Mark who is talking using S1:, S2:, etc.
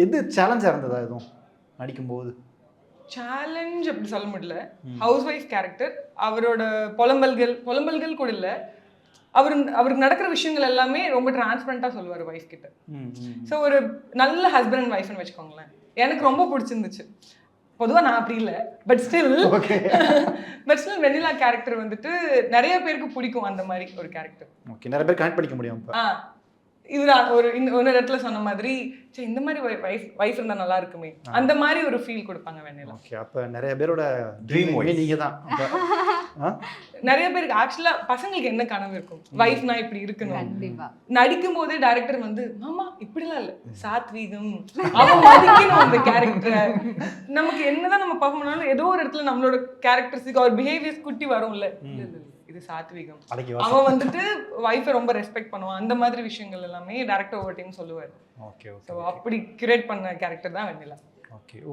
S1: எது சேலஞ்சாக இருந்ததா எதுவும் நடிக்கும்போது?
S2: சேலஞ்ச் அப்படி சொல்ல முடியல. ஹவுஸ் ஒய்ஃப் கேரக்டர், அவரோட புலம்பல்கள் கூட இல்லை, அவருக்கு நடக்கிற விஷயங்கள் எல்லாமே ரொம்ப டிரான்ஸ்பரண்டாக சொல்லுவார் ஒய்ஃப் கிட்ட. ஸோ ஒரு நல்ல ஹஸ்பண்ட் அண்ட் ஒய்ஃப்னு வச்சுக்கோங்களேன். எனக்கு ரொம்ப பிடிச்சிருந்துச்சு. பொதுவாக நான் அப்படி இல்லை, பட் ஸ்டில் வெண்ணிலா கேரக்டர் வந்துட்டு நிறைய பேருக்கு பிடிக்கும். அந்த மாதிரி ஒரு கேரக்டர்
S1: ஓகே, நிறைய பேர் கனெக்ட் பண்ணிக்க முடியும்.
S2: இதுதான் ஒரு இடத்துல சொன்ன மாதிரி, சரி இந்த மாதிரி வைஃப் இருந்தா நல்லா இருக்குமே, அந்த மாதிரி ஒரு ஃபீல் கொடுப்பாங்க வெண்ணிலா.
S1: ஓகே, அப்ப நிறைய பேரோட ட்ரீம் நீங்க தான்.
S2: நிறைய பேருக்கு ஆக்சுவலா பசங்களுக்கு என்ன கனவு இருக்கும், வைஃப்னா இப்படி இருக்கணும். நடிக்கும் போதே டைரக்டர் வந்து மாமா இப்படிலாம் இல்ல, சாத்வீகம், அவன் மதிக்கணும் அந்த கேரக்டரை. நமக்கு என்னதான் நம்ம பர்ஃபார்ம் பண்ணாலும் ஏதோ ஒரு இடத்துல நம்மளோட கேரக்டர்ஸுக்கு அவர் பிஹேவியர்ஸ் குட்டி வரும்ல, இது சாத்வீகம், அவன் வந்துட்டு வைஃபை ரொம்ப ரெஸ்பெக்ட் பண்ணுவான். அந்த மாதிரி விஷயங்கள் எல்லாமே டைரக்டர் ஒவ்வொரு டைம் சொல்லுவார்.
S1: ஓகே,
S2: ஸோ அப்படி கிரியேட் பண்ண கேரக்டர் தான் வெண்ணிலா.
S1: ஓகே.